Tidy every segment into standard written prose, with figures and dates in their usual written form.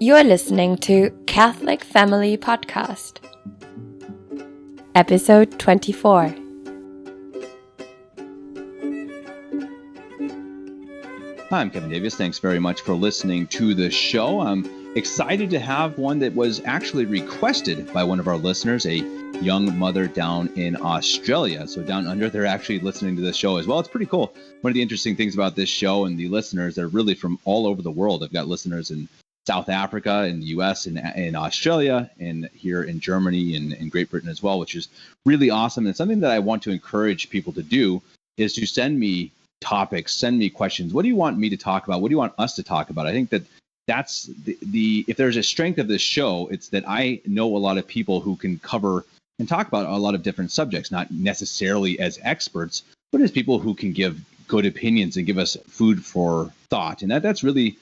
You're listening to Catholic Family Podcast, Episode 24. Hi, I'm Kevin Davis. Thanks very much for listening to the show. I'm excited to have one that was actually requested by one of our listeners, a young mother down in Australia. So down under, they're actually listening to this show as well. It's pretty cool. One of the interesting things about this show and the listeners, they're really from all over the world. I've got listeners in South Africa, in the U.S., in Australia, and here in Germany and Great Britain as well, which is really awesome. And something that I want to encourage people to do is to send me topics, send me questions. What do you want me to talk about? What do you want us to talk about? I think that's the if there's a strength of this show, it's that I know a lot of people who can cover and talk about a lot of different subjects, not necessarily as experts, but as people who can give good opinions and give us food for thought. And that's really,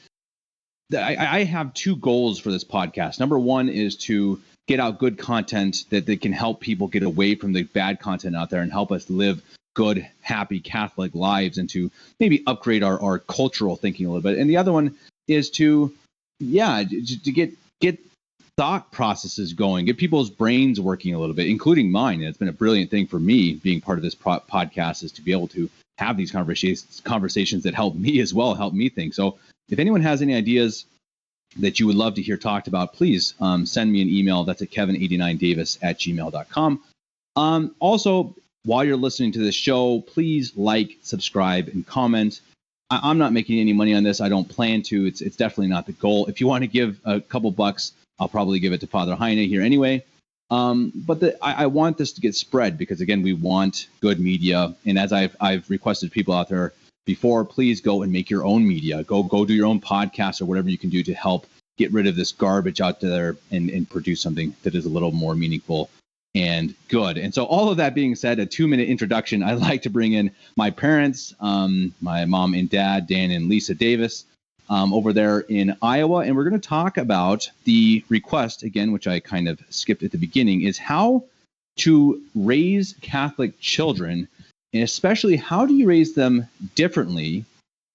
I have two goals for this podcast. Number one is to get out good content that can help people get away from the bad content out there and help us live good, happy Catholic lives and to maybe upgrade our cultural thinking a little bit. And the other one is to get thought processes going, get people's brains working a little bit, including mine. And it's been a brilliant thing for me being part of this podcast is to be able to have these conversations that help me as well, help me think. So if anyone has any ideas that you would love to hear talked about, please send me an email. That's at kevin89davis@gmail.com. Also, while you're listening to this show, please like, subscribe, and comment. I'm not making any money on this. I don't plan to. It's definitely not the goal. If you want to give a couple bucks, I'll probably give it to Father Heine here anyway. But I want this to get spread because, again, we want good media. And as I've requested people out there before, please go and make your own media. Go do your own podcast or whatever you can do to help get rid of this garbage out there and produce something that is a little more meaningful and good. And so all of that being said, a 2-minute introduction, I'd like to bring in my parents, my mom and dad, Dan and Lisa Davis, over there in Iowa. And we're going to talk about the request, again, which I kind of skipped at the beginning, is how to raise Catholic children, and especially how do you raise them differently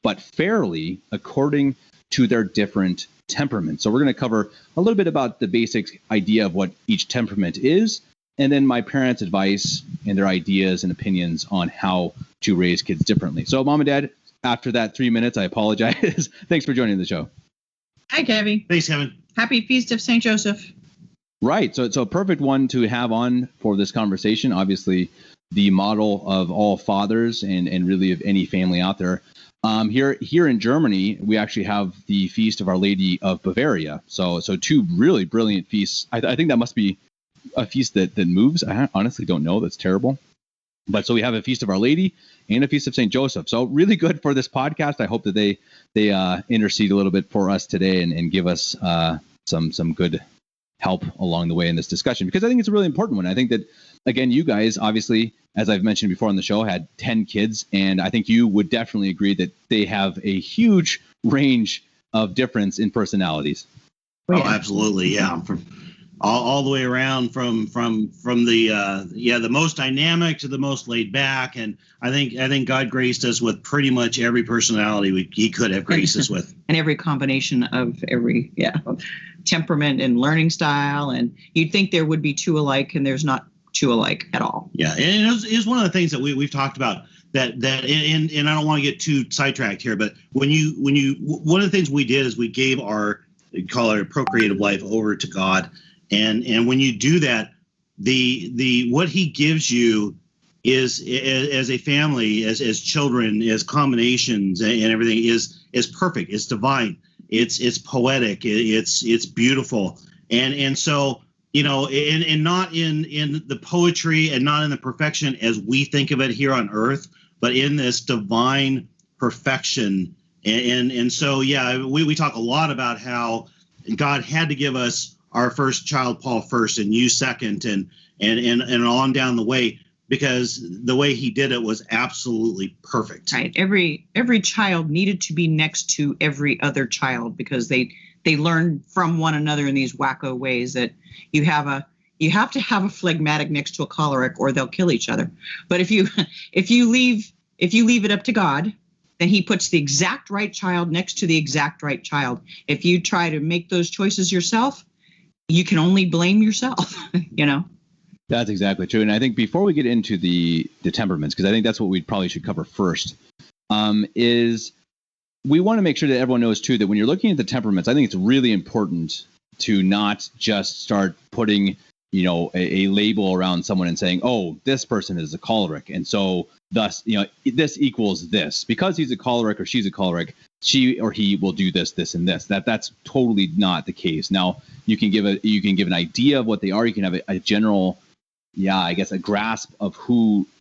but fairly according to their different temperaments. So we're going to cover a little bit about the basic idea of what each temperament is, and then my parents' advice and their ideas and opinions on how to raise kids differently. So, Mom and Dad, after that 3 minutes, I apologize. Thanks for joining the show. Hi, Kevin. Thanks, Kevin. Happy Feast of St. Joseph. Right. So it's a perfect one to have on for this conversation. Obviously, the model of all fathers and really of any family out there. Here in Germany, we actually have the Feast of Our Lady of Bavaria. So two really brilliant feasts. I think that must be a feast that moves. I honestly don't know. That's terrible. But so we have a Feast of Our Lady and a Feast of St. Joseph. So really good for this podcast. I hope that they intercede a little bit for us today and give us some good help along the way in this discussion, because I think it's a really important one. I think that, again, you guys, obviously, as I've mentioned before on the show, had 10 kids, and I think you would definitely agree that they have a huge range of difference in personalities. Oh, absolutely. Yeah. From all the way around from the most dynamic to the most laid back. And I think God graced us with pretty much every personality he could have graced us with. And every combination of every temperament and learning style. And you'd think there would be two alike, and there's not two alike at all. Yeah. And it was one of the things that we've talked about that and I don't want to get too sidetracked here, but when you one of the things we did is we gave our procreative life over to God. And when you do that, the what he gives you is as a family, as children, as combinations and everything is perfect. It's divine. It's poetic. It's beautiful. And so, and not in the poetry and not in the perfection as we think of it here on earth, but in this divine perfection. And so, we talk a lot about how God had to give us our first child, Paul, first, and you second, and on down the way, because the way he did it was absolutely perfect. Right. Every child needed to be next to every other child because they learn from one another in these wacko ways that you have to have a phlegmatic next to a choleric or they'll kill each other. But if you leave it up to God, then he puts the exact right child next to the exact right child. If you try to make those choices yourself, you can only blame yourself, That's exactly true. And I think before we get into the temperaments, because I think that's what we probably should cover first, is we want to make sure that everyone knows too that when you're looking at the temperaments, I think it's really important to not just start putting, a label around someone and saying, oh, this person is a choleric, and so thus, this equals this. Because he's a choleric or she's a choleric, she or he will do this, this, and this. That's totally not the case. Now, you can give an idea of what they are. You can have a general, a grasp of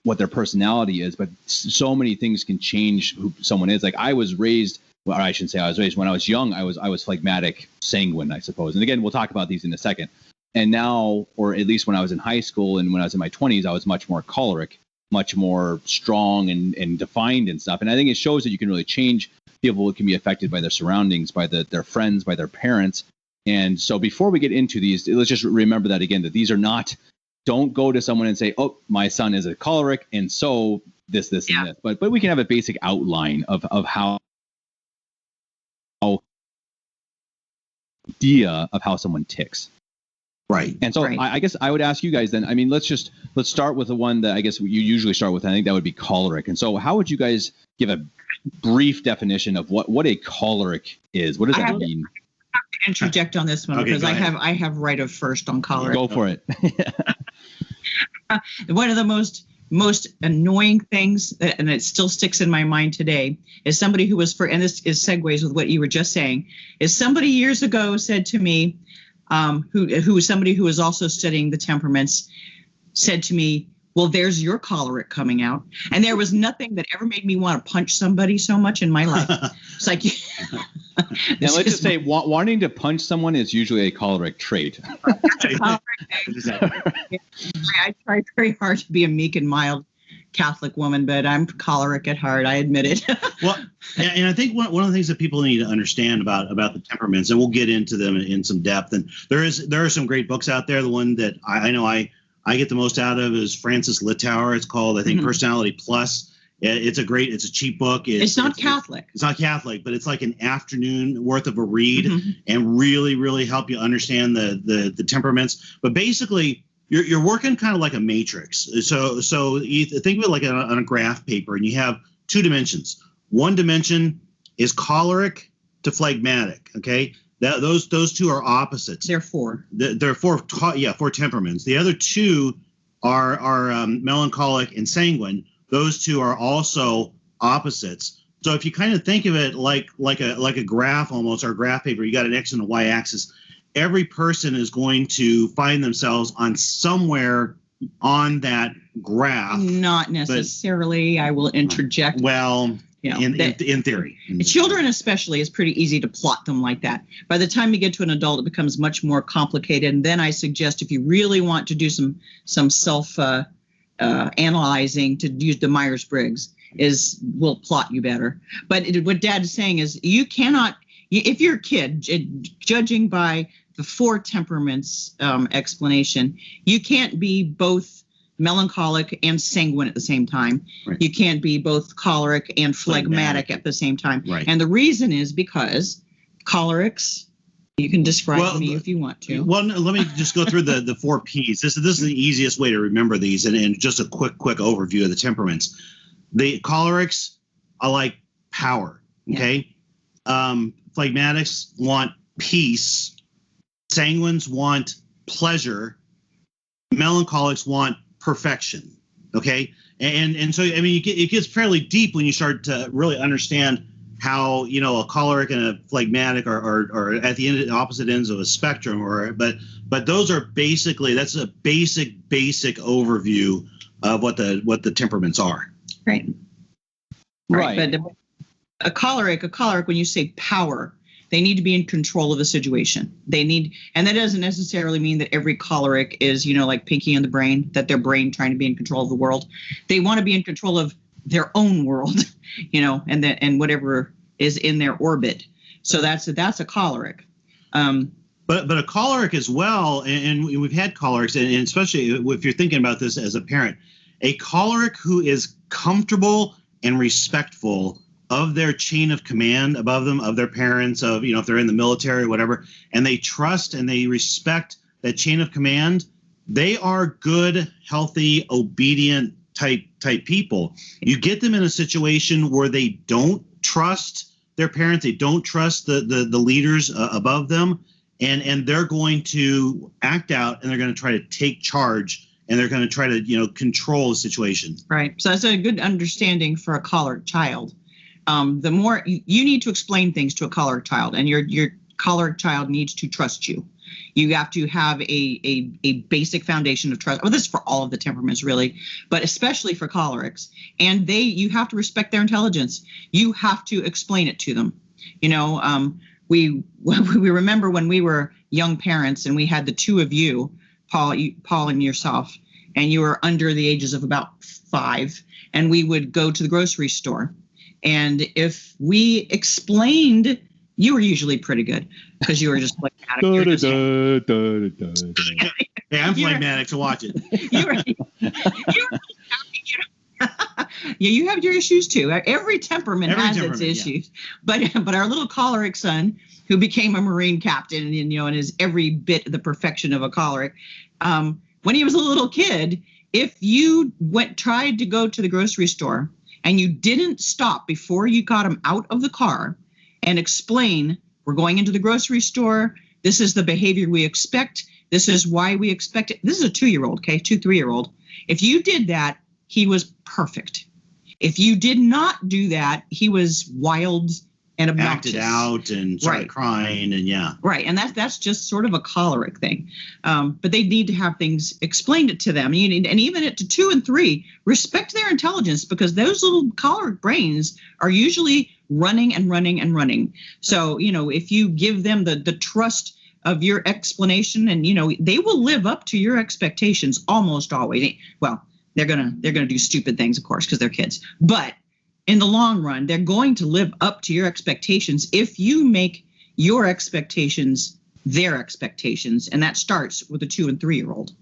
what their personality is, but so many things can change who someone is. Like I was raised, well, I shouldn't say I was raised. When I was young, I was phlegmatic, sanguine, I suppose. And again, we'll talk about these in a second. And now, or at least when I was in high school and when I was in my 20s, I was much more choleric, much more strong and defined and stuff. And I think it shows that you can really change people who can be affected by their surroundings, by their friends, by their parents. And so before we get into these, let's just remember that again, that these are not, don't go to someone and say, oh, my son is a choleric, and so this, and this. But we can have a basic outline of how idea of how someone ticks. Right. And so I guess I would ask you guys then, I mean, let's start with the one that I guess you usually start with. I think that would be choleric. And so how would you guys give a brief definition of what a choleric is? What does that mean? I have to interject on this one because I have right of first on choleric. Go for it. One of the most annoying things, and it still sticks in my mind today, is somebody who was and this is segues with what you were just saying, is somebody years ago said to me, who was somebody who was also studying the temperaments, said to me, well, there's your choleric coming out. And there was nothing that ever made me want to punch somebody so much in my life. It's like, and let's just say wanting to punch someone is usually a choleric trait. I try very hard to be a meek and mild Catholic woman, but I'm choleric at heart. I admit it. Well, and I think one of the things that people need to understand about the temperaments, and we'll get into them in some depth. And there are some great books out there. The one that I know I get the most out of is Francis Littauer. It's called, I think, Personality Plus. It's a cheap book. It's not Catholic. It's not Catholic, but it's like an afternoon worth of a read and really, really help you understand the temperaments. But basically, you're working kind of like a matrix. So you think of it like on a graph paper, and you have two dimensions. One dimension is choleric to phlegmatic. Okay, those two are opposites. There are four. There are four temperaments. The other two are melancholic and sanguine. Those two are also opposites. So if you kind of think of it like a graph almost, or a graph paper, you got an X and a Y axis. Every person is going to find themselves on somewhere on that graph. Not necessarily. I will interject. Well, in theory. Children especially, is pretty easy to plot them like that. By the time you get to an adult, it becomes much more complicated. And then I suggest, if you really want to do some self analyzing, to use the Myers-Briggs, will plot you better. But what Dad is saying is, you cannot, if you're a kid, judging by the four temperaments explanation, you can't be both melancholic and sanguine at the same time. Right. You can't be both choleric and phlegmatic at the same time. Right. And the reason is because cholerics, you can describe me if you want to. Well, no, let me just go through the four P's. This is the easiest way to remember these, and just a quick overview of the temperaments. The cholerics are like power. Okay, phlegmatics want peace. Sanguines want pleasure. Melancholics want perfection. Okay, and so I mean it gets fairly deep when you start to really understand how a choleric and a phlegmatic are at the opposite ends of a spectrum, but those are basically, that's a basic overview of what the temperaments are. Right. But a choleric, when you say power, they need to be in control of the situation. And that doesn't necessarily mean that every choleric is, like Pinky and the Brain, that their brain trying to be in control of the world. They want to be in control of their own world, and whatever is in their orbit. So that's a choleric. But a choleric as well, and we've had cholerics, and especially if you're thinking about this as a parent, a choleric who is comfortable and respectful of their chain of command above them, of their parents, of, you know, if they're in the military or whatever, and they trust and they respect that chain of command, they are good, healthy, obedient type people. You get them in a situation where they don't trust their parents, they don't trust the leaders above them, and they're going to act out, and they're going to try to take charge, and they're going to try to, you know, control the situation. Right. So that's a good understanding for a choleric child. The more you need to explain things to a choleric child, and your choleric child needs to trust you. You have to have a basic foundation of trust. Well, this is for all of the temperaments, really, but especially for cholerics. And you have to respect their intelligence. You have to explain it to them. You know, we remember when we were young parents and we had the two of you, Paul and yourself, and you were under the ages of about 5, and we would go to the grocery store. And if we explained, you were usually pretty good because you were just like, hey, I'm phlegmatic, so watch it. You have your issues too. Every temperament has its issues. Yeah. But our little choleric son, who became a Marine captain, and you know, and is every bit the perfection of a choleric, when he was a little kid, if you tried to go to the grocery store and you didn't stop before you got him out of the car and explain, we're going into the grocery store, this is the behavior we expect, this is why we expect it. This is a 2-year-old, okay, 3-year-old. If you did that, he was perfect. If you did not do that, he was wild and obnoxious. Acted out and started crying, and yeah. Right, and that's just sort of a choleric thing. But they need to have things explained to them. And even at 2 and 3, respect their intelligence, because those little choleric brains are usually running and running and running. So, you know, if you give them the trust of your explanation, and, you know, they will live up to your expectations almost always. Well, they're gonna do stupid things, of course, because they're kids. But in the long run, they're going to live up to your expectations if you make your expectations their expectations, and that starts with a 2 and 3-year-old.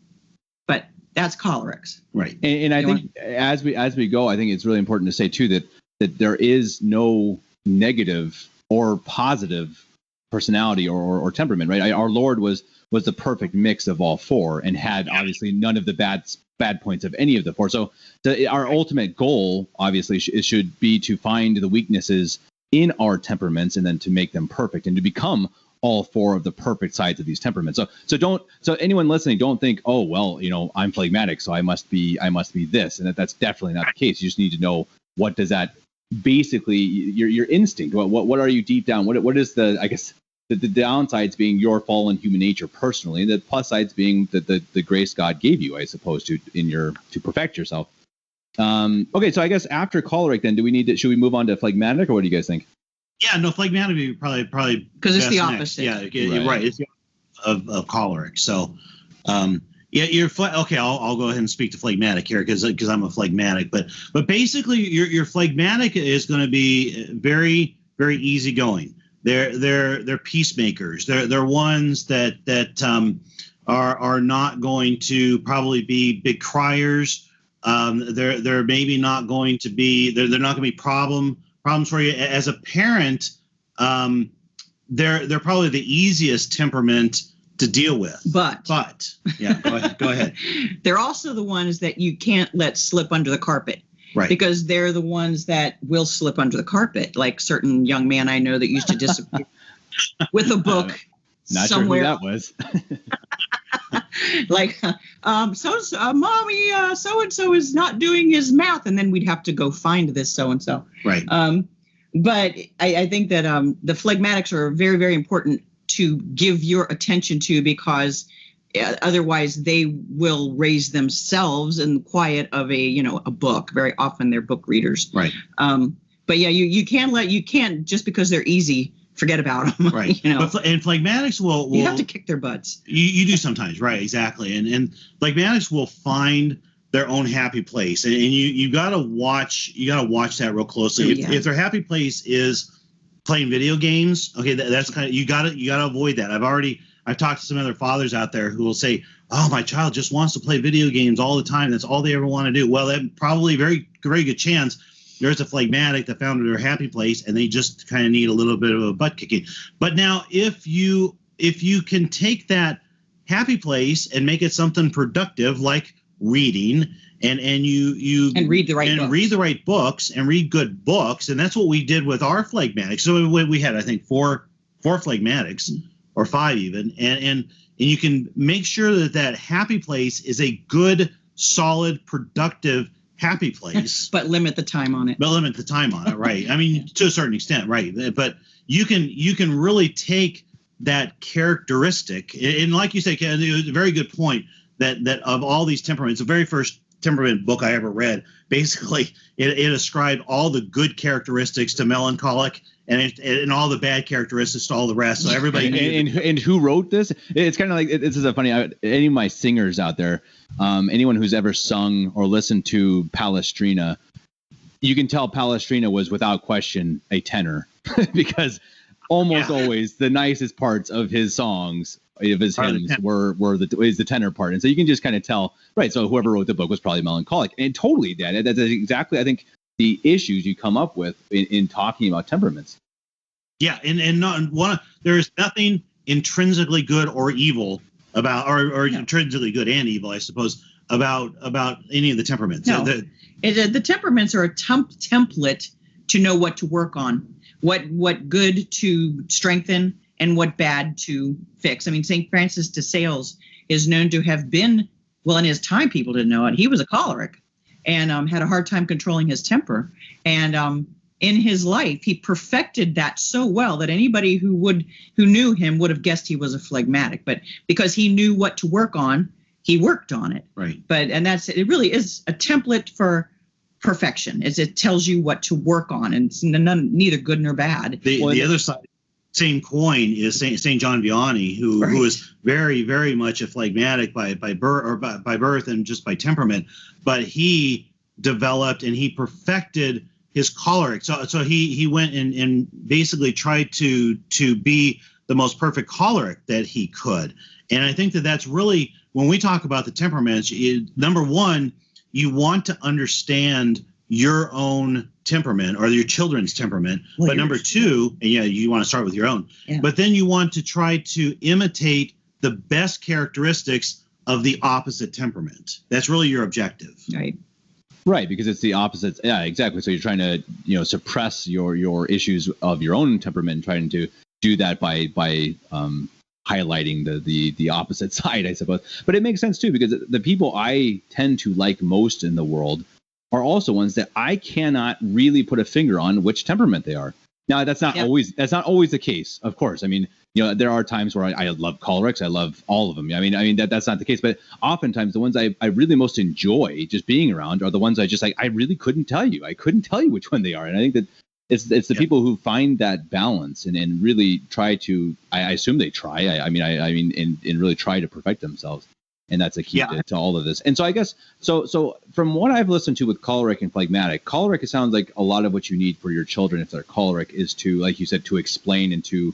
But that's cholerics, right? And I think as we go, I think it's really important to say too that there is no negative or positive personality or temperament, right? Our Lord was the perfect mix of all 4, and had obviously none of the bad points of any of the 4. So our ultimate goal, obviously, should be to find the weaknesses in our temperaments and then to make them perfect and to become all 4 of the perfect sides of these temperaments. So anyone listening, don't think, oh, well, you know, I'm phlegmatic, so I must be this, and that's definitely not the case. You just need to know, what does that basically, your instinct, what are you deep down? What is the, I guess, the downsides being your fallen human nature personally, and the plus sides being the grace God gave you, I suppose, to perfect yourself. Okay, so I guess after choleric, then should we move on to phlegmatic, or what do you guys think? Yeah, no, phlegmatic would be probably because it's the opposite. Yeah, right. It's the opposite of choleric. So, yeah, okay. I'll go ahead and speak to phlegmatic here because I'm a phlegmatic. But basically, your phlegmatic is going to be very, very easygoing. They're peacemakers. They're ones that are not going to probably be big criers. They're maybe not going to be. They're not going to be problems for you as a parent. They're probably the easiest temperament to deal with. But yeah, go ahead. They're also the ones that you can't let slip under the carpet. Right. Because they're the ones that will slip under the carpet, like certain young man I know that used to disappear with a book not somewhere. Sure who that was. Like, mommy, so-and-so is not doing his math. And then we'd have to go find this so-and-so. Right. But I think that the phlegmatics are very, very important to give your attention to, because otherwise they will raise themselves in the quiet of a book. Very often they're book readers. Right. But yeah, you can't just because they're easy forget about them. Right. And phlegmatics will you have to kick their butts. You do sometimes, right? Exactly. And phlegmatics will find their own happy place, and you gotta watch that real closely. If their happy place is playing video games, okay, that's kind of you gotta avoid that. I've talked to some other fathers out there who will say, oh, my child just wants to play video games all the time. That's all they ever want to do. Well, that probably very, very good chance there's a phlegmatic that found their happy place, and they just kind of need a little bit of a butt kicking. But now, if you can take that happy place and make it something productive, like reading, and read the right books and read good books, and that's what we did with our phlegmatics. So we had, I think, four phlegmatics, or 5 even, and you can make sure that happy place is a good, solid, productive happy place. But limit the time on it. Right. I mean, to a certain extent, right. But you can really take that characteristic, and like you say, Ken, it was a very good point that of all these temperaments, the very first temperament book I ever read, basically it ascribed all the good characteristics to melancholic, and all the bad characteristics to all the rest. So everybody knew. And who wrote this? It's kind of like, this is a funny, any of my singers out there, anyone who's ever sung or listened to Palestrina, you can tell Palestrina was without question a tenor because almost always the nicest parts of his songs, of his hymns, is the tenor part. And so you can just kind of tell, right, so whoever wrote the book was probably melancholic. And totally that's exactly, I think, the issues you come up with in talking about temperaments. Yeah, and there's nothing intrinsically good or evil about, or intrinsically good and evil, I suppose, about any of the temperaments. No, the temperaments are a template to know what to work on, what good to strengthen and what bad to fix. I mean, St. Francis de Sales is known to have been, well, in his time, people didn't know it, he was a choleric and had a hard time controlling his temper. And in his life, he perfected that so well that anybody who knew him would have guessed he was a phlegmatic. But because he knew what to work on, he worked on it. Right. It really is a template for perfection, as it tells you what to work on, and it's neither good nor bad. The other side, same coin, is Saint John Vianney, who was very, very much a phlegmatic by birth and just by temperament, but he developed and he perfected his choleric. So he went and basically tried to be the most perfect choleric that he could. And I think that's really, when we talk about the temperaments, number one, you want to understand your own temperament or your children's temperament. Well, but number two, and you want to start with your own. Yeah. But then you want to try to imitate the best characteristics of the opposite temperament. That's really your objective. Right, because it's the opposite. Yeah, exactly. So you're trying to, suppress your issues of your own temperament, and trying to do that by highlighting the opposite side, I suppose. But it makes sense too, because the people I tend to like most in the world are also ones that I cannot really put a finger on which temperament they are. Now, that's not always the case, of course. I mean, there are times where I love cholerics. I love all of them. I mean that's not the case. But oftentimes the ones I really most enjoy just being around are the ones I just like. I really couldn't tell you. I couldn't tell you which one they are. And I think that it's the people who find that balance and really try to. I assume they try. I mean, and really try to perfect themselves. And that's a key to all of this. And so I guess, so from what I've listened to with choleric and phlegmatic, choleric, it sounds like a lot of what you need for your children, if they're choleric, is to, like you said, to explain and to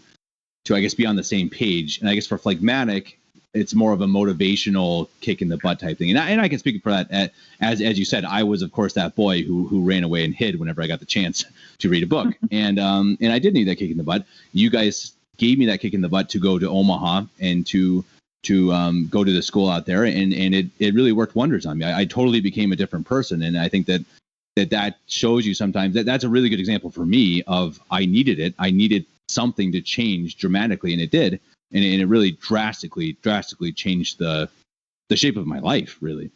I guess, be on the same page. And I guess for phlegmatic, it's more of a motivational kick in the butt type thing. And I can speak for that. As you said, I was, of course, that boy who ran away and hid whenever I got the chance to read a book. And I did need that kick in the butt. You guys gave me that kick in the butt to go to Omaha and to go to the school out there, and it really worked wonders on me. I totally became a different person, and I think that shows you sometimes that's a really good example for me of I needed it. I needed something to change dramatically, and it did, and it really drastically changed the shape of my life, really.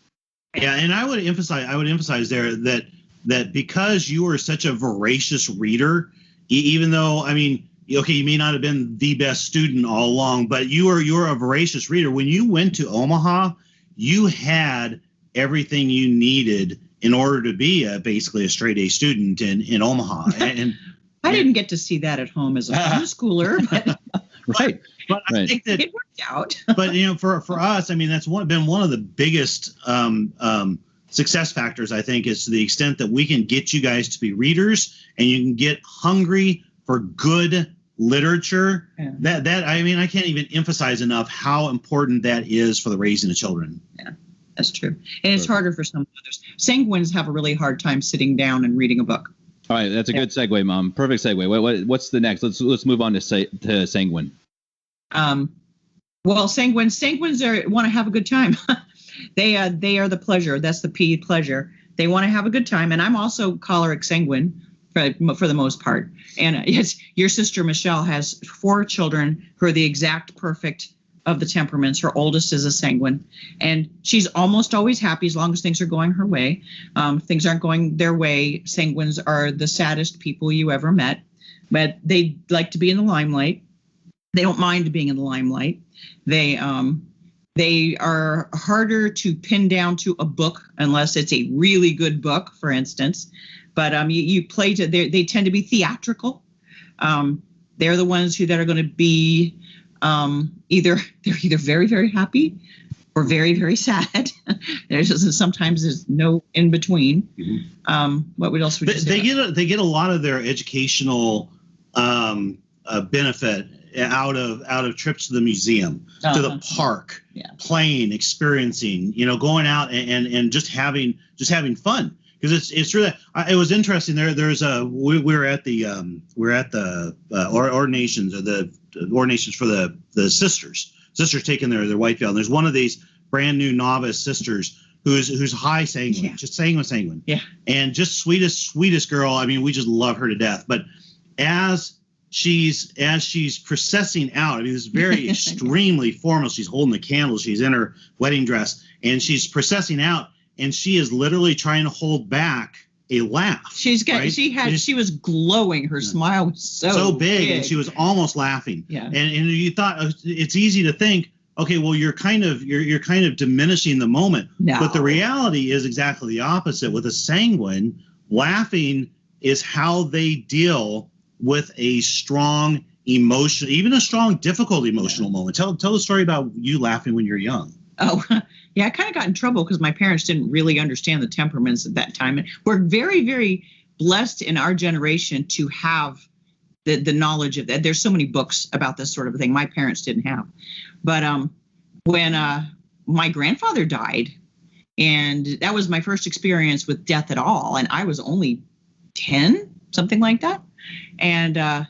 Yeah, and I would emphasize there that because you were such a voracious reader, even though, I mean, okay, you may not have been the best student all along, but you were a voracious reader. When you went to Omaha, you had everything you needed in order to be basically a straight A student in Omaha. And I didn't get to see that at home as a homeschooler, but right. But I think that it worked out. But for us, I mean, that's been one of the biggest success factors, I think, is to the extent that we can get you guys to be readers and you can get hungry for good literature. Yeah. That I mean, I can't even emphasize enough how important that is for the raising of children. Yeah, that's true. And it's harder for some others. Sanguines have a really hard time sitting down and reading a book. All right, that's a good segue, Mom. Perfect segue. What's the next? Let's move on to sanguine. Well, sanguines want to have a good time. They are the pleasure. That's the P, pleasure. They want to have a good time, and I'm also choleric sanguine for the most part. And your sister Michelle has 4 children who are the exact perfect of the temperaments. Her oldest is a sanguine, and she's almost always happy as long as things are going her way. Things aren't going their way. Sanguines are the saddest people you ever met, but they like to be in the limelight. They don't mind being in the limelight. They are harder to pin down to a book unless it's a really good book, for instance. But you play to they tend to be theatrical. They're the ones that are going to be either very, very happy or very, very sad. Sometimes there's no in between. Mm-hmm. What else would you say? They get a lot of their educational benefit out of trips to the museum, to the park, playing, experiencing, going out and just having fun. Because it's really, it was interesting. We were at the ordinations, or the ordinations for the sisters taking their white veil. And there's one of these brand new novice sisters who's high sanguine, just sanguine, and just sweetest girl. I mean, we just love her to death. But as she's processing out, I mean, this is very extremely formal. She's holding the candle. She's in her wedding dress, and she's processing out. And she is literally trying to hold back a laugh. She was glowing. Her smile was so big, and she was almost laughing. Yeah. And you thought it's easy to think, okay, well, you're kind of diminishing the moment. No. But the reality is exactly the opposite. With a sanguine, laughing is how they deal with a strong emotion, even a strong, difficult emotional moment. Tell the story about you laughing when you're young. Oh, yeah, I kind of got in trouble because my parents didn't really understand the temperaments at that time. And we're very, very blessed in our generation to have the knowledge of that. There's so many books about this sort of thing my parents didn't have. But when my grandfather died, and that was my first experience with death at all, and I was only 10, something like that. And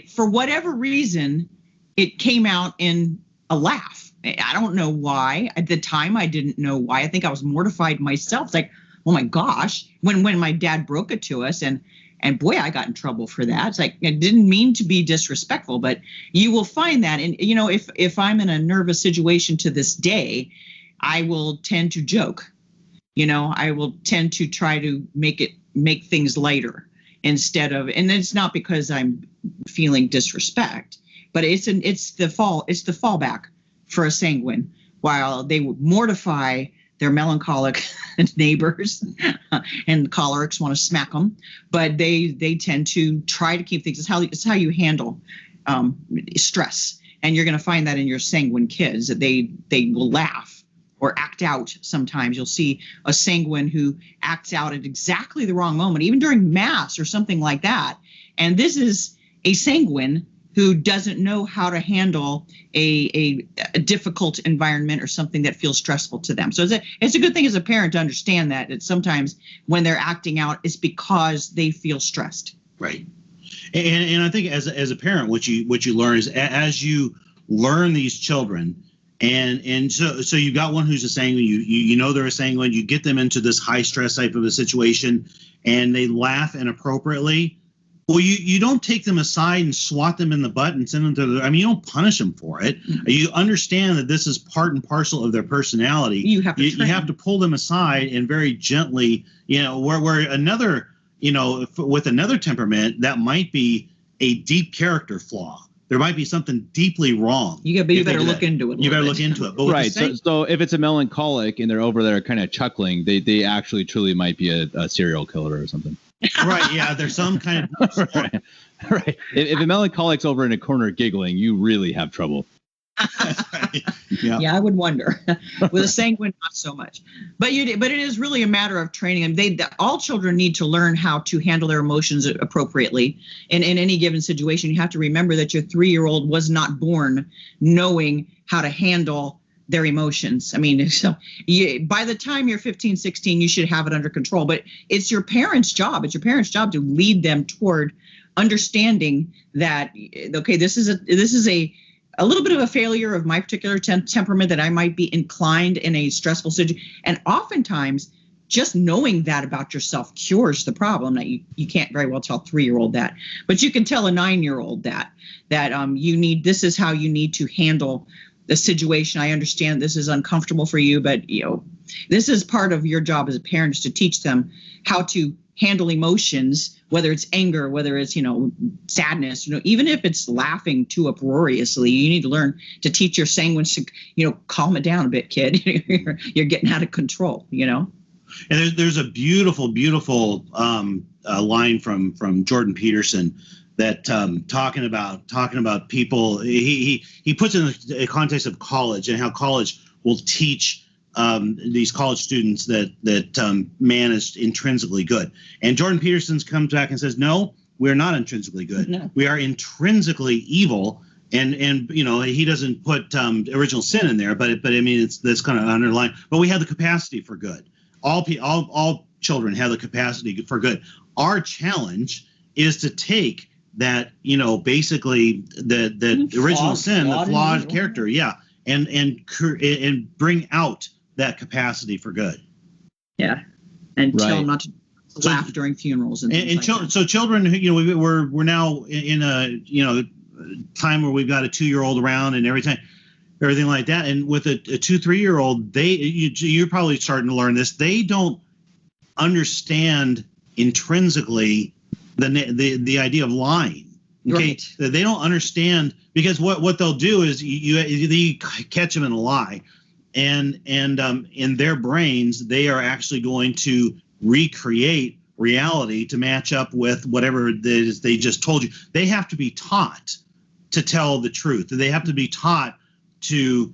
for whatever reason, it came out in a laugh. I don't know why. At the time, I didn't know why. I think I was mortified myself. It's like, oh my gosh, when my dad broke it to us, and boy, I got in trouble for that. It's like, I didn't mean to be disrespectful, but you will find that. And if I'm in a nervous situation to this day, I will tend to joke. I will tend to try to make things lighter instead of, and it's not because I'm feeling disrespect, but it's the fallback for a sanguine, while they would mortify their melancholic neighbors, and cholerics want to smack them, but they tend to try to keep things. It's how you handle stress, and you're going to find that in your sanguine kids, that they will laugh or act out. Sometimes you'll see a sanguine who acts out at exactly the wrong moment, even during mass or something like that. And this is a sanguine who doesn't know how to handle a difficult environment or something that feels stressful to them. So it's a good thing as a parent to understand that sometimes when they're acting out, it's because they feel stressed. Right. And I think as a parent, what you learn is, as you learn these children, and so you've got one who's a sanguine, you know they're a sanguine, you get them into this high stress type of a situation, and they laugh inappropriately. Well, you don't take them aside and swat them in the butt and send them to you don't punish them for it. Mm-hmm. You understand that this is part and parcel of their personality. You have to pull them aside and very gently, where another, with another temperament, that might be a deep character flaw. There might be something deeply wrong. You better look into it. You better look into it. But right. So if it's a melancholic and they're over there kind of chuckling, they actually truly might be a serial killer or something. Right. Yeah. There's some kind of right. If a melancholic's over in a corner giggling, you really have trouble. Yeah, I would wonder. With a sanguine, not so much. But it is really a matter of training them. All children need to learn how to handle their emotions appropriately. In any given situation, you have to remember that your 3-year-old was not born knowing how to handle their emotions. I mean, so by the time you're 15, 16, you should have it under control. But it's your parents' job. It's your parents' job to lead them toward understanding that, okay, this is a little bit of a failure of my particular temperament, that I might be inclined in a stressful situation. And oftentimes, just knowing that about yourself cures the problem. Now, you can't very well tell a 3-year-old that, but you can tell a 9-year-old that this is how you need to handle the situation. I understand this is uncomfortable for you, but this is part of your job as a parent, is to teach them how to handle emotions, whether it's anger, whether it's, sadness, even if it's laughing too uproariously. You need to learn to teach your sanguines to, calm it down a bit, kid. You're getting out of control, And there's a beautiful, beautiful line from Jordan Peterson that talking about people. He puts in the context of college and how college will teach these college students that man is intrinsically good. And Jordan Peterson comes back and says, no, we're not intrinsically good. No. We are intrinsically evil. And he doesn't put original sin in there, but I mean, that's kind of underlined. But we have the capacity for good. All children have the capacity for good. Our challenge is to take that, basically the original sin, the flawed character, and bring out that capacity for good. Yeah, and tell them not to laugh during funerals and things like that. So children, we're now in a time where we've got a 2-year-old around and everything like that. And with a 2-3-year-old, you're probably starting to learn this. They don't understand intrinsically the idea of lying. Okay, right. They don't understand, because what they'll do is you catch them in a lie, and in their brains they are actually going to recreate reality to match up with whatever it is they just told you. They have to be taught to tell the truth. They have to be taught to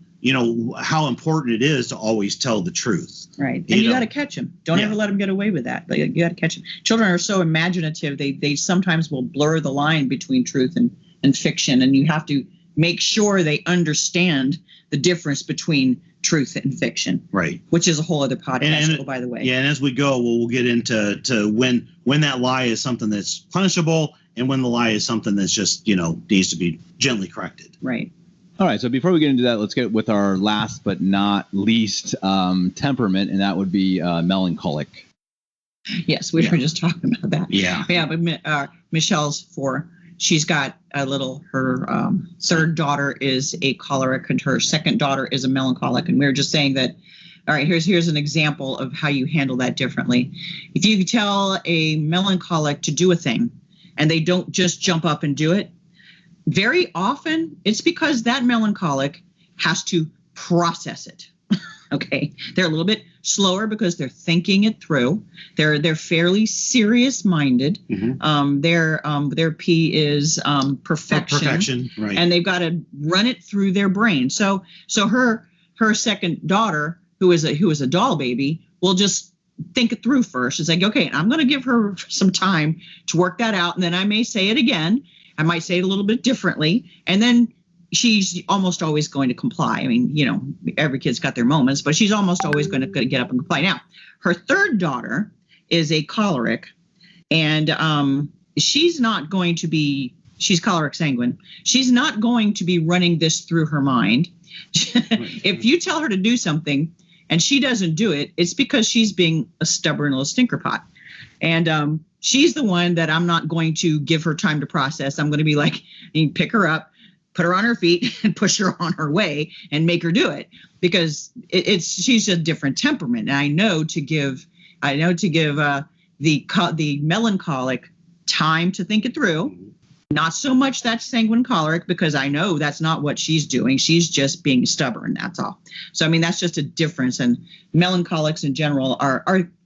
how important it is to always tell the truth. Right. And you got to catch them. Don't ever let them get away with that. You got to catch them. Children are so imaginative. They sometimes will blur the line between truth and fiction. And you have to make sure they understand the difference between truth and fiction. Right. Which is a whole other podcast, by the way. Yeah. And as we go, we'll get into when that lie is something that's punishable and when the lie is something that's just, needs to be gently corrected. Right. All right, so before we get into that, let's get with our last but not least temperament, and that would be melancholic. Yes, we were just talking about that. Yeah. Yeah, but Michelle's 4. She's got her third daughter is a choleric and her second daughter is a melancholic. And we were just saying that, all right, here's an example of how you handle that differently. If you tell a melancholic to do a thing and they don't just jump up and do it, very often it's because that melancholic has to process it. Okay, they're a little bit slower because they're thinking it through. They're fairly serious-minded. Mm-hmm. Their P is perfection. Perfection, right? And they've got to run it through their brain. So her second daughter, who is a doll baby, will just think it through first. It's like, okay, I'm going to give her some time to work that out, and then I may say it again. I might say it a little bit differently, and then she's almost always going to comply. I mean, every kid's got their moments, but she's almost always going to get up and comply. Now, her third daughter is a choleric, and she's choleric sanguine. She's not going to be running this through her mind. If you tell her to do something and she doesn't do it, it's because she's being a stubborn little stinker pot. And she's the one that I'm not going to give her time to process. I'm going to be like, you pick her up, put her on her feet and push her on her way and make her do it, because she's a different temperament. And I know to give the melancholic time to think it through. Not so much that sanguine choleric, because I know that's not what she's doing. She's just being stubborn. That's all. So, I mean, that's just a difference. And melancholics in general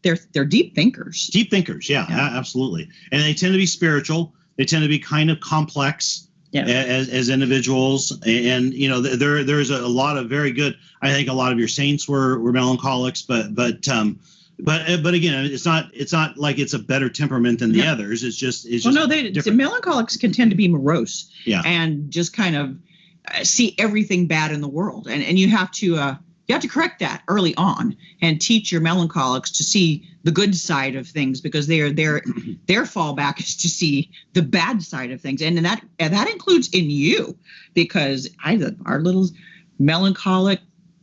they're deep thinkers. Deep thinkers. Yeah, absolutely. And they tend to be spiritual. They tend to be kind of complex as individuals. And, there's a lot of very good, I think a lot of your saints were melancholics, but again, it's not like it's a better temperament than the others. It's just the melancholics can tend to be morose, and just kind of see everything bad in the world, and you have to correct that early on and teach your melancholics to see the good side of things, because their fallback is to see the bad side of things, and that includes in you, because our little melancholic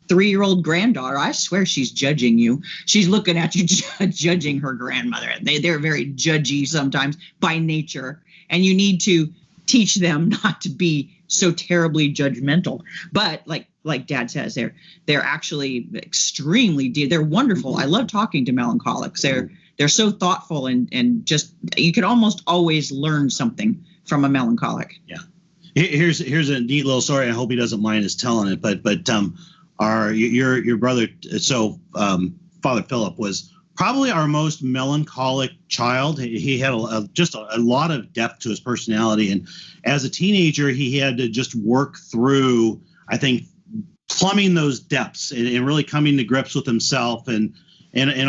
3-year-old granddaughter, I swear she's judging you. She's looking at you, judging her grandmother. They're very judgy sometimes by nature, and you need to teach them not to be so terribly judgmental. But like Dad says, they're actually extremely deep. They're wonderful. I love talking to melancholics. They're so thoughtful, and just, you can almost always learn something from a melancholic. Yeah. Here's a neat little story. I hope he doesn't mind us telling it, but your brother, Father Philip, was probably our most melancholic child. He had just a lot of depth to his personality, and as a teenager, he had to just work through, I think, plumbing those depths and really coming to grips with himself and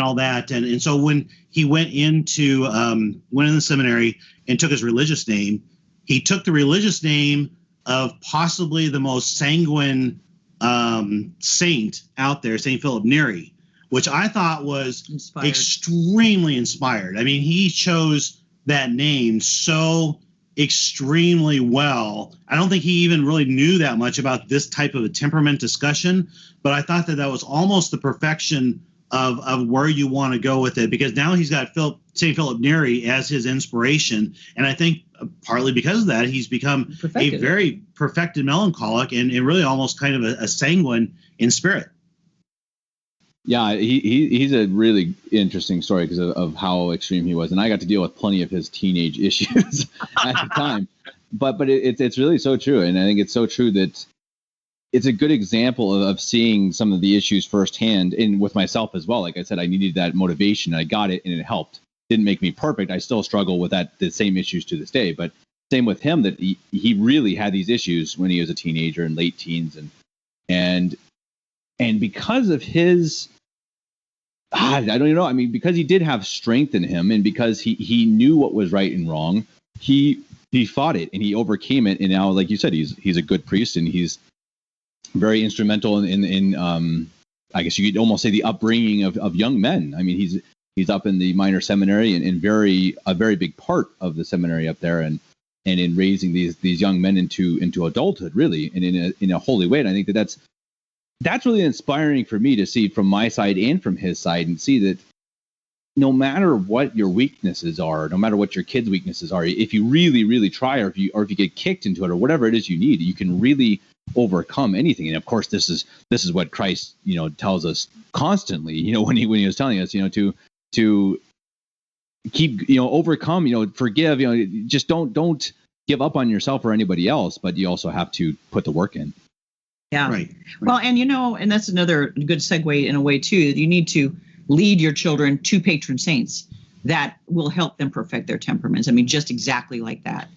all that. And so when he went into the seminary and took his religious name, he took the religious name of possibly the most sanguine saint out there, Saint Philip Neri, which I thought was extremely inspired. I mean, he chose that name so extremely well. I don't think he even really knew that much about this type of a temperament discussion, but I thought that was almost the perfection of where you want to go with it, because now he's got St. Philip Neri as his inspiration, and I think partly because of that, he's become a very perfected melancholic and really almost kind of a sanguine in spirit. Yeah, he's a really interesting story because of how extreme he was, and I got to deal with plenty of his teenage issues at the time. But it's really so true, and I think it's so true that it's a good example of seeing some of the issues firsthand, and with myself as well. Like I said, I needed that motivation, and I got it, and it helped. Didn't make me perfect. I still struggle with the same issues to this day. But same with him, that he really had these issues when he was a teenager and late teens, and because of his, I don't even know. I mean, because he did have strength in him, and because he knew what was right and wrong, he fought it and he overcame it. And now, like you said, he's a good priest, and he's very instrumental in I guess you could almost say the upbringing of young men. I mean, he's up in the minor seminary and a very big part of the seminary up there, and in raising these young men into adulthood, really, and in a holy way. And I think that's really inspiring for me to see from my side and from his side, and see that no matter what your weaknesses are, no matter what your kids' weaknesses are, if you really, really try, or if you get kicked into it, or whatever it is you need, you can really overcome anything. And of course, this is what Christ, tells us constantly, when he was telling us, to keep, overcome, forgive, just don't give up on yourself or anybody else, but you also have to put the work in. Yeah. Right. Well, and and that's another good segue in a way too. You need to lead your children to patron saints that will help them perfect their temperaments. I mean, just exactly like that,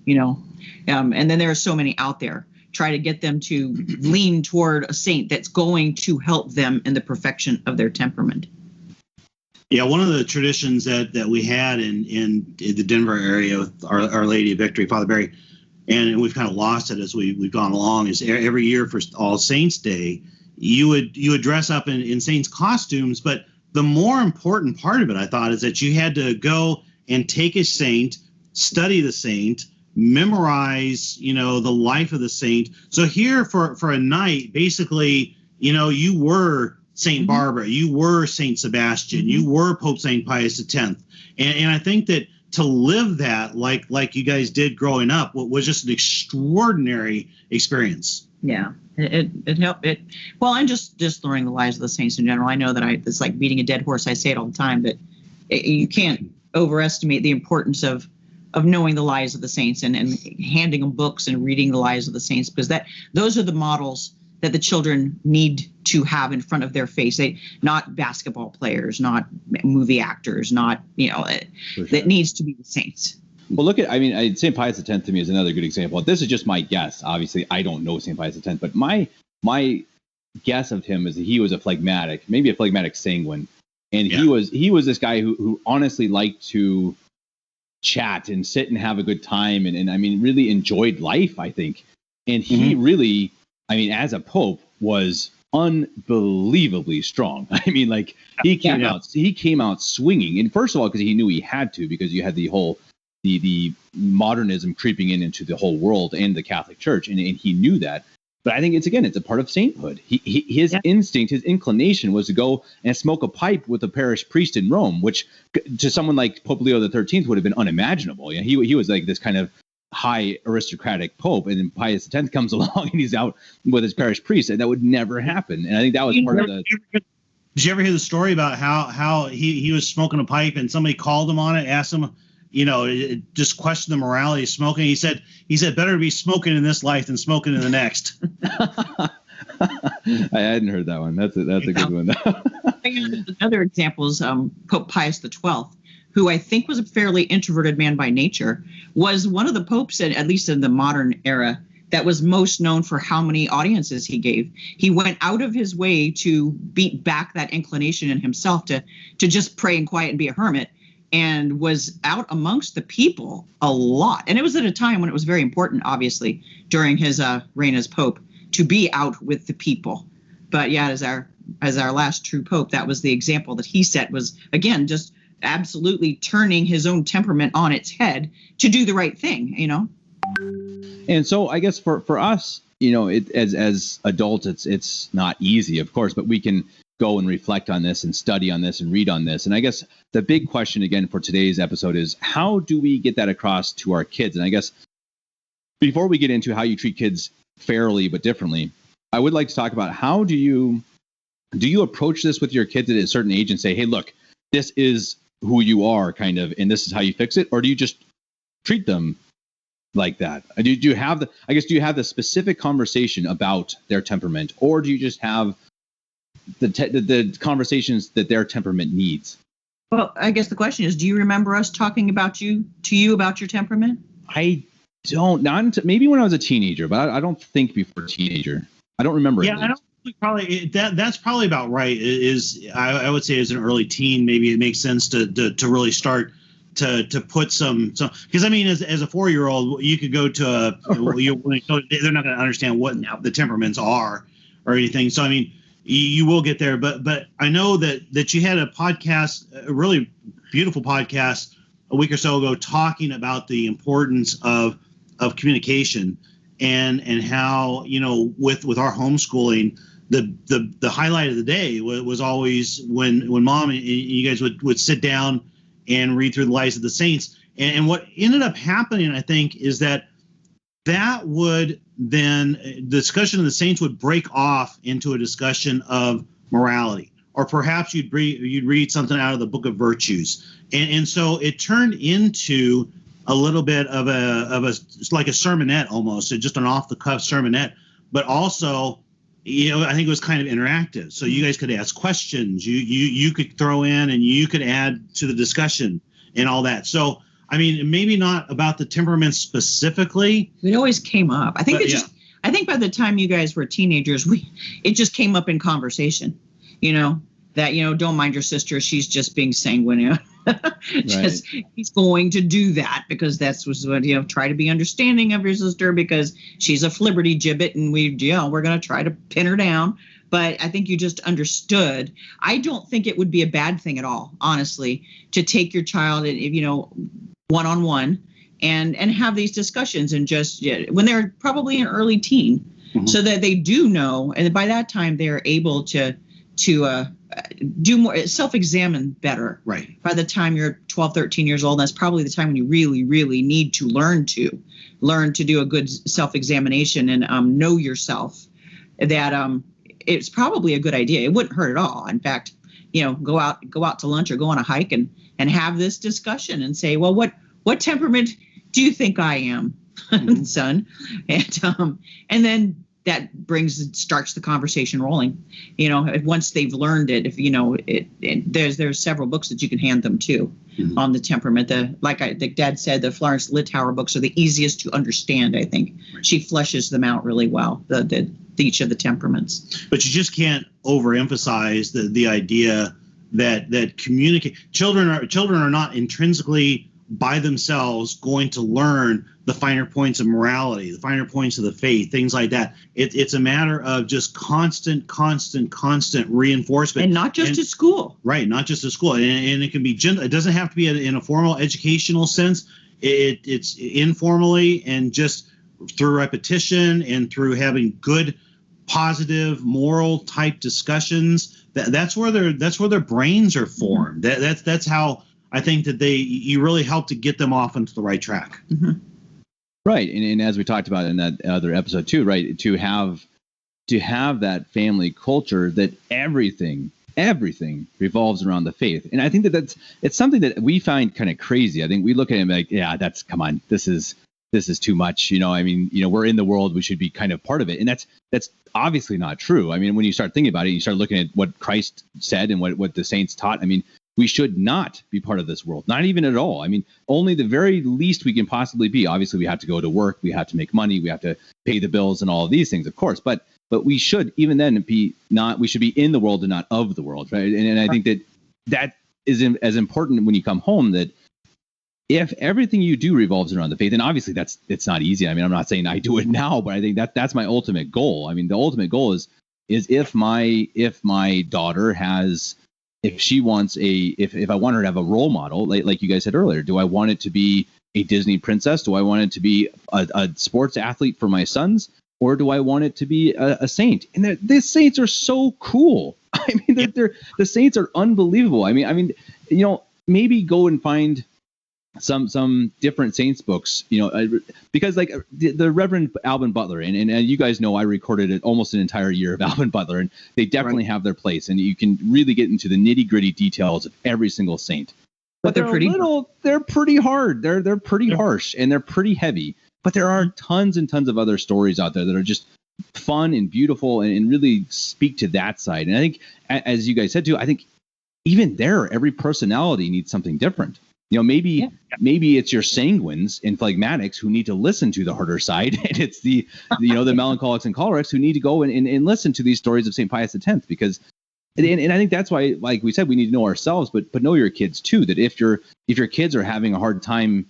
and then there are so many out there. Try to get them to lean toward a saint that's going to help them in the perfection of their temperament. Yeah, one of the traditions that we had in the Denver area with Our Lady of Victory, Father Barry, and we've kind of lost it as we've gone along, is every year for All Saints Day, you would dress up in saints' costumes, but the more important part of it, I thought, is that you had to go and take a saint, study the saint, memorize, the life of the saint. So here for a night, basically, you were Saint Barbara, you were Saint Sebastian, you were Pope Saint Pius X, and I think that to live that like you guys did growing up was just an extraordinary experience. Yeah, it helped it. Well, and just learning the lives of the saints in general. I know that it's like beating a dead horse. I say it all the time, but you can't overestimate the importance of knowing the lives of the saints and handing them books and reading the lives of the saints, because those are the models that the children need to have in front of their face. Not basketball players, not movie actors, not, sure. That needs to be the saints. Well, St. Pius X to me is another good example. This is just my guess. Obviously, I don't know St. Pius X, but my guess of him is that he was a phlegmatic, maybe a phlegmatic sanguine. And he was this guy who honestly liked to chat and sit and have a good time. And I mean, really enjoyed life, I think. And he really, I mean, as a pope, was unbelievably strong. I mean, like he came out swinging. And first of all, because he knew he had to, because you had the whole the modernism creeping into the whole world and the Catholic Church, and he knew that. But I think it's a part of sainthood. His instinct, his inclination was to go and smoke a pipe with a parish priest in Rome, which to someone like Pope Leo XIII would have been unimaginable. Yeah, he was like this kind of high aristocratic pope, and then Pius X comes along and he's out with his parish priest, and that would never happen. And I think that was part of the. Did you ever hear the story about how he was smoking a pipe and somebody called him on it, asked him, just questioned the morality of smoking? He said better be smoking in this life than smoking in the next. I hadn't heard that one. That's a good one. Another example is Pope Pius XII, who I think was a fairly introverted man by nature, was one of the popes, at least in the modern era, that was most known for how many audiences he gave. He went out of his way to beat back that inclination in himself to just pray in quiet and be a hermit, and was out amongst the people a lot. And it was at a time when it was very important, obviously, during his reign as pope, to be out with the people. But yeah, as our last true pope, that was the example that he set, was, again, just absolutely turning his own temperament on its head to do the right thing, And so I guess for us, as adults, it's not easy, of course, but we can go and reflect on this and study on this and read on this. And I guess the big question again for today's episode is, how do we get that across to our kids? And I guess before we get into how you treat kids fairly but differently, I would like to talk about, how do you approach this with your kids at a certain age and say, hey, look, this is who you are, kind of, and this is how you fix it? Or do you just treat them like that? Do you have the specific conversation about their temperament, or do you just have the conversations that their temperament needs? Well, I guess the question is, do you remember us talking about you about your temperament? I don't. Maybe when I was a teenager, but I don't think before teenager. I don't remember. Yeah, I don't. Probably that's probably about right. I would say as an early teen, maybe it makes sense to really start to put some, because I mean, as a 4-year-old, you could go to they're not going to understand what the temperaments are or anything. So I mean, you will get there, but I know that you had a podcast, a really beautiful podcast, a week or so ago, talking about the importance of communication and how, with our homeschooling, the highlight of the day was always when Mom and you guys would sit down and read through the lives of the saints. And what ended up happening, I think, is that would then, the discussion of the saints would break off into a discussion of morality, or perhaps you'd read something out of the Book of Virtues, and so it turned into a little bit of a like a sermonette, almost, just an off the cuff sermonette, but also, I think it was kind of interactive. So you guys could ask questions, you could throw in, and you could add to the discussion and all that. So I mean, maybe not about the temperament specifically. It always came up. I think I think by the time you guys were teenagers, it just came up in conversation. That don't mind your sister, she's just being sanguine. Just he's going to do that because that's what try to be understanding of your sister because she's a flibberty gibbet, and we're going to try to pin her down. But I think you just understood. I don't think it would be a bad thing at all, honestly, to take your child one-on-one and have these discussions, and just when they're probably an early teen, so that they do know, and by that time they're able to do more, self-examine better. Right. By the time you're 12, 13 years old, that's probably the time when you really, really need to learn to do a good self-examination and know yourself. That it's probably a good idea. It wouldn't hurt at all. In fact, go out to lunch or go on a hike and have this discussion and say, well, what temperament do you think I am, son? And then that starts the conversation rolling. Once they've learned it, there's several books that you can hand them to on the temperament. Like Dad said, the Florence Littauer books are the easiest to understand. I think she fleshes them out really well. Each of the temperaments. But you just can't overemphasize the idea that children are not intrinsically by themselves going to learn the finer points of morality, the finer points of the faith, things like that. It's a matter of just constant reinforcement. And not just at school. Right, not just at school. And it can be it doesn't have to be in a formal educational sense. It's informally and just through repetition and through having good, positive, moral type discussions. That's where their brains are formed. That's how I think that you really help to get them off into the right track. Mm-hmm. Right, and as we talked about in that other episode too, right, to have that family culture that everything revolves around the faith. And I think it's something that we find kind of crazy. I think we look at it and be like, yeah, come on, this is too much. I mean, we're in the world, we should be kind of part of it. And that's obviously not true. I mean, when you start thinking about it, you start looking at what Christ said and what the saints taught. I mean, we should not be part of this world, not even at all. I mean, only the very least we can possibly be. Obviously, we have to go to work, we have to make money, we have to pay the bills and all of these things, of course. But we should, even then, we should be in the world and not of the world, right? And I think that is as important when you come home, that if everything you do revolves around the faith, and obviously it's not easy. I mean, I'm not saying I do it now, but I think that's my ultimate goal. I mean, the ultimate goal is if my daughter if she wants if I want her to have a role model, like you guys said earlier, do I want it to be a Disney princess? Do I want it to be a sports athlete for my sons? Or do I want it to be a saint? And the saints are so cool. I mean, the saints are unbelievable. I mean, maybe go and find some different saints books, because like the Reverend Alvin Butler, and you guys know I recorded almost an entire year of Alvin Butler, and they definitely have their place, and you can really get into the nitty gritty details of every single saint. But they're pretty hard. They're pretty harsh, and they're pretty heavy. But there are tons and tons of other stories out there that are just fun and beautiful and really speak to that side. And I think, as you guys said too, I think even there, every personality needs something different. Maybe it's your sanguines and phlegmatics who need to listen to the harder side, and it's the melancholics and cholerics who need to go and listen to these stories of St. Pius X, because and I think that's why, like we said, we need to know ourselves, but know your kids too. That if your kids are having a hard time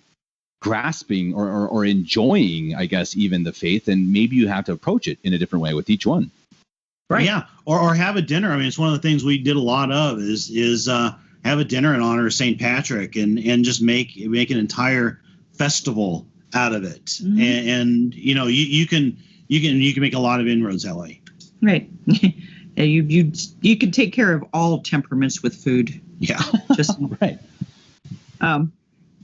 grasping or enjoying, I guess, even the faith, and maybe you have to approach it in a different way with each one. Right. Yeah. Or have a dinner. I mean, it's one of the things we did a lot of is have a dinner in honor of St. Patrick and just make an entire festival out of it. Mm-hmm. And you can make a lot of inroads that way. Right. You can take care of all temperaments with food. Yeah. Just right.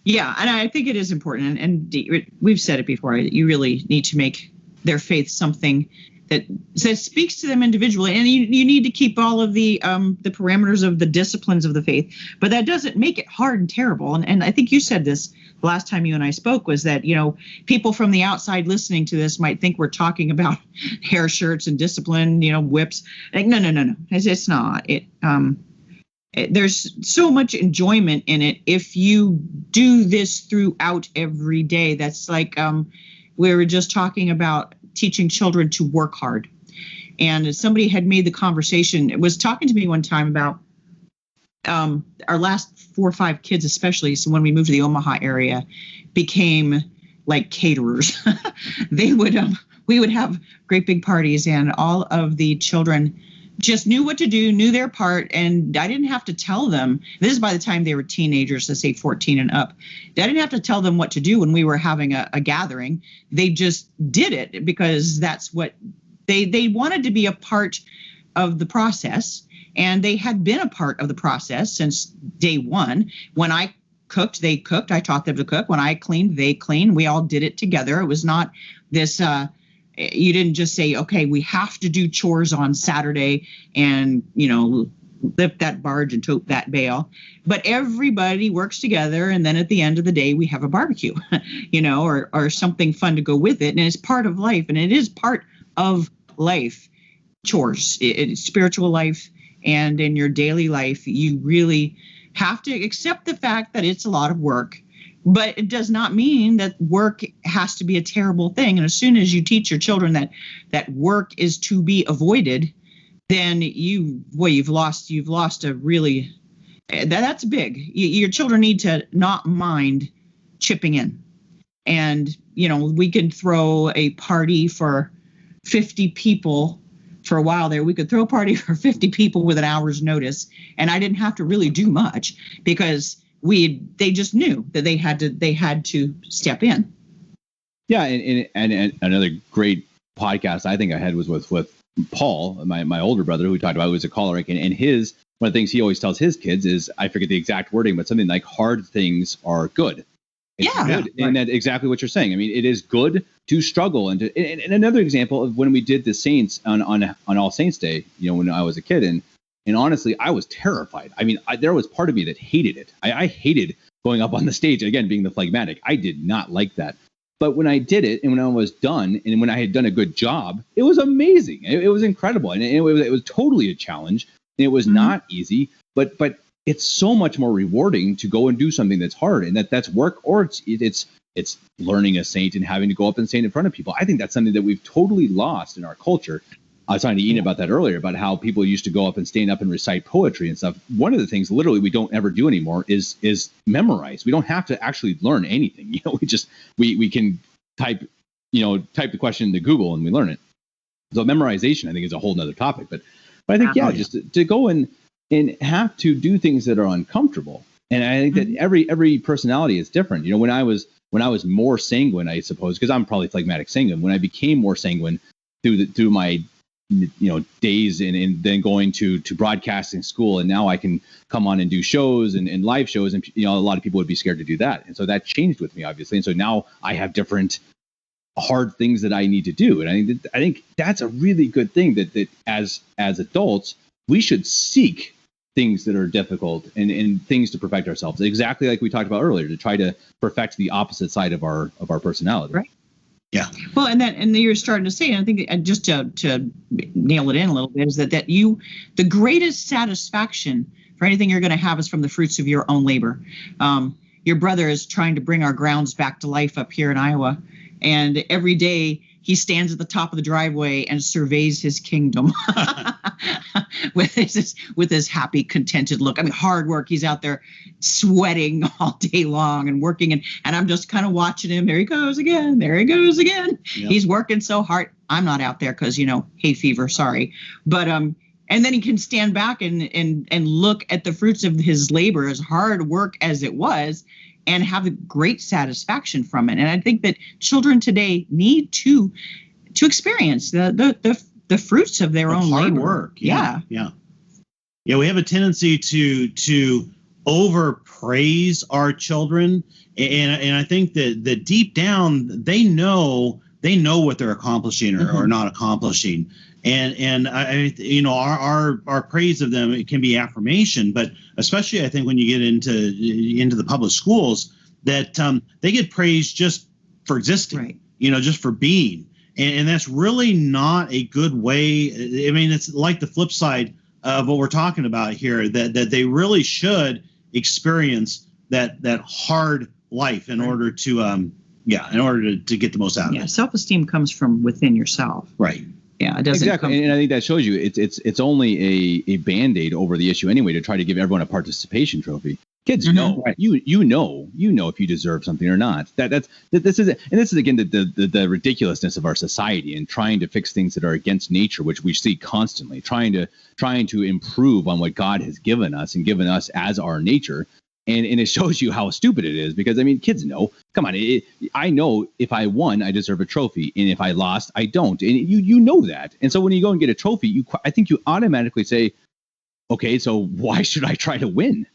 Yeah, and I think it is important, and we've said it before. You really need to make their faith something that speaks to them individually, and you need to keep all of the parameters of the disciplines of the faith. But that doesn't make it hard and terrible. And I think you said this the last time you and I spoke, was that people from the outside listening to this might think we're talking about hair shirts and discipline, whips. Like, no, it's not. There's so much enjoyment in it if you do this throughout every day. That's like we were just talking about teaching children to work hard. And somebody had made the conversation, was talking to me one time about our last 4 or 5 kids, especially. So when we moved to the Omaha area, became like caterers. We would have great big parties, and all of the children just knew what to do, knew their part, and I didn't have to tell them. This is by the time they were teenagers, let's say 14 and up. I didn't have to tell them what to do when we were having a gathering. They just did it because that's what they wanted to be a part of the process, and they had been a part of the process since day one. When I cooked, they cooked. I taught them to cook. When I cleaned, they cleaned. We all did it together. It was not this you didn't just say, okay, we have to do chores on Saturday and, lift that barge and tote that bale. But everybody works together. And then at the end of the day, we have a barbecue, or something fun to go with it. And it's part of life. And it is part of life, chores, it's spiritual life. And in your daily life, you really have to accept the fact that it's a lot of work. But it does not mean that work has to be a terrible thing. And as soon as you teach your children that work is to be avoided, then you've lost a really, that's big. Your children need to not mind chipping in. And, we can throw a party for 50 people. For a while there, we could throw a party for 50 people with an hour's notice, and I didn't have to really do much because they just knew that they had to step in. Yeah, and another great podcast I think I had was with Paul, my older brother, who we talked about, who was a choleric, and one of the things he always tells his kids is, I forget the exact wording, but something like hard things are good. It's good. Right. And that's exactly what you're saying. I mean, it is good to struggle. And another example of when we did the Saints on All Saints Day, when I was a kid, and honestly, I was terrified. I mean, there was part of me that hated it. I hated going up on the stage, again, being the phlegmatic. I did not like that. But when I did it, and when I was done, and when I had done a good job, it was amazing. It was incredible. And it was totally a challenge. And it was not easy, but it's so much more rewarding to go and do something that's hard, and that's work, or it's learning a saint and having to go up and stand in front of people. I think that's something that we've totally lost in our culture. I was talking to Ian about that earlier, about how people used to go up and stand up and recite poetry and stuff. One of the things literally we don't ever do anymore is memorize. We don't have to actually learn anything. We can type the question into Google and we learn it. So memorization, I think, is a whole nother topic. But I think, just to go and have to do things that are uncomfortable. And I think that every personality is different. When I was more sanguine, I suppose, because I'm probably phlegmatic sanguine, when I became more sanguine through my days and then going to broadcasting school, and now I can come on and do shows and live shows, and a lot of people would be scared to do that. And so that changed with me, obviously. And so now I have different hard things that I need to do. And I think that's a really good thing, that as adults, we should seek things that are difficult and things to perfect ourselves, exactly like we talked about earlier, to try to perfect the opposite side of our personality. Right. Yeah. Well, and you're starting to say, and I think just to nail it in a little bit, is that the greatest satisfaction for anything you're going to have is from the fruits of your own labor. Your brother is trying to bring our grounds back to life up here in Iowa, and every day he stands at the top of the driveway and surveys his kingdom with his happy, contented look. I mean, hard work. He's out there sweating all day long and working, and I'm just kind of watching him. There he goes again. There he goes again. Yep. He's working so hard. I'm not out there because hay fever. Sorry, but and then he can stand back and look at the fruits of his labor, as hard work as it was, and have a great satisfaction from it. And I think that children today need to experience the fruits of their own hard labor. work. Yeah. We have a tendency to overpraise our children, and I think that deep down they know what they're accomplishing or not accomplishing. And our praise of them, it can be affirmation, but especially I think when you get into the public schools, that they get praised just for existing, right. Just for being, and that's really not a good way. I mean, it's like the flip side of what we're talking about here, that they really should experience that hard life in order to get the most out of it. Yeah, self-esteem comes from within yourself. Right. Yeah, it doesn't. Exactly, and I think that shows you it's only a Band-Aid over the issue anyway, to try to give everyone a participation trophy. Kids know, right. you know if you deserve something or not. This is again the ridiculousness of our society and trying to fix things that are against nature, which we see constantly. Trying to improve on what God has given us and given us as our nature. And it shows you how stupid it is, because, I mean, kids know. Come on, I know if I won, I deserve a trophy, and if I lost, I don't. And you know that. And so when you go and get a trophy, I think you automatically say, okay, so why should I try to win?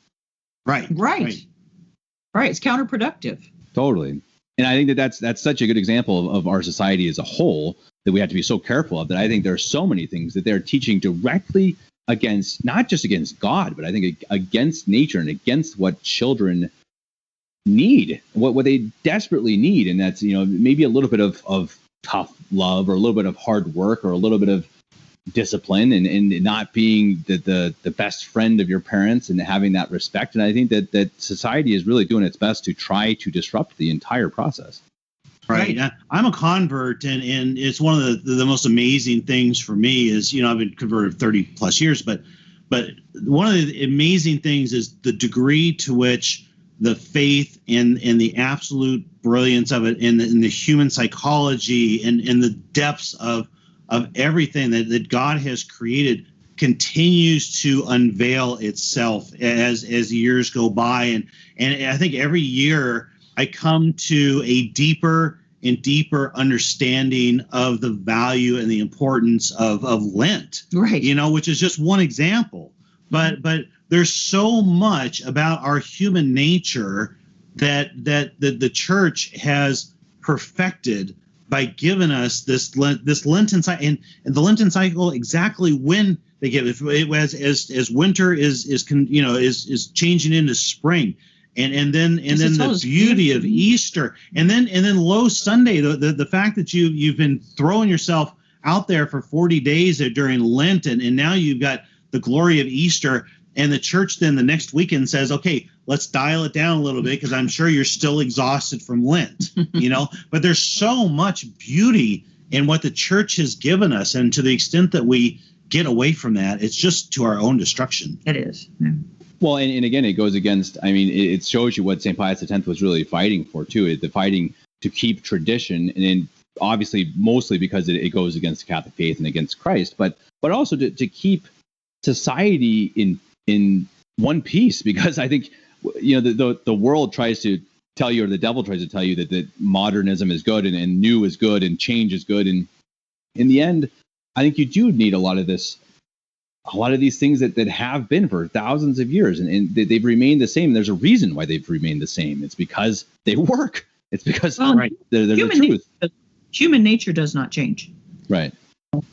Right. It's counterproductive. Totally. And I think that's such a good example of our society as a whole, that we have to be so careful of. That I think there are so many things that they're teaching directly against, not just against God, but I think against nature and against what children need, what they desperately need. And that's, maybe a little bit of tough love, or a little bit of hard work, or a little bit of discipline, and not being the best friend of your parents, and having that respect. And I think that society is really doing its best to try to disrupt the entire process. Right. I'm a convert, and it's one of the most amazing things for me is, I've been converted 30 plus years, but one of the amazing things is the degree to which the faith and the absolute brilliance of it, in the human psychology, and in the depths of everything that God has created, continues to unveil itself as years go by. And I think every year I come to a deeper and deeper understanding of the value and the importance of Lent, Right. Which is just one example. But there's so much about our human nature that the church has perfected by giving us this Lenten cycle, and the Lenten cycle exactly when they give it as winter is changing into spring, and then the beauty of Easter, and then Low Sunday, the fact that you've been throwing yourself out there for 40 days during Lent, and now you've got the glory of Easter. And the church then the next weekend says, okay, let's dial it down a little bit, because I'm sure you're still exhausted from Lent, But there's so much beauty in what the church has given us. And to the extent that we get away from that, it's just to our own destruction. It is. Yeah. Well, and again, it goes against, it shows you what St. Pius X was really fighting for, too, the fighting to keep tradition. And then obviously, mostly because it goes against the Catholic faith and against Christ, but also to keep society in one piece, because I think the world tries to tell you, or the devil tries to tell you, that modernism is good and new is good and change is good, and in the end, I think you do need a lot of these things that have been for thousands of years, and they've remained the same. There's a reason why they've remained the same. It's because they work. It's because they're the truth. Human nature does not change. Right.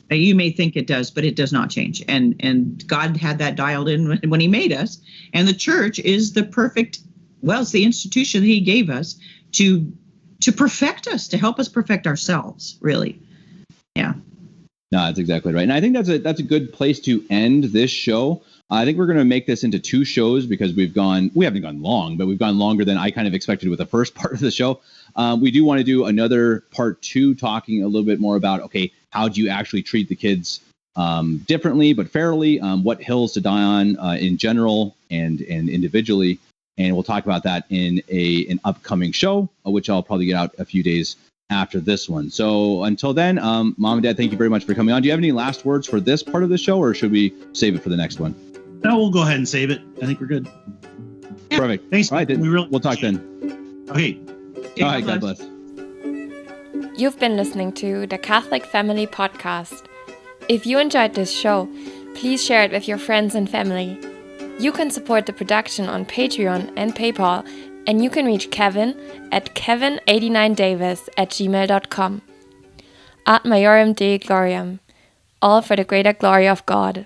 You may think it does, but it does not change. And God had that dialed in when he made us. And the church is the perfect, it's the institution that he gave us to perfect us, to help us perfect ourselves, really. Yeah. No, that's exactly right. And I think that's a good place to end this show. I think we're going to make this into 2 shows, because we haven't gone long, but we've gone longer than I kind of expected with the first part of the show. We do want to do another part 2, talking a little bit more about, okay, how do you actually treat the kids differently but fairly? What hills to die on in general and individually, and we'll talk about that in an upcoming show, which I'll probably get out a few days after this one. So until then, Mom and Dad, thank you very much for coming on. Do you have any last words for this part of the show, or should we save it for the next one? No, we'll go ahead and save it. I think we're good. Yeah. Perfect. Thanks. All right, we'll talk then. Okay. All right, God bless. You've been listening to the Catholic Family Podcast. If you enjoyed this show, please share it with your friends and family. You can support the production on Patreon and PayPal, and you can reach Kevin at kevin89davis@gmail.com. Ad maiorem Dei Gloriam. All for the greater glory of God.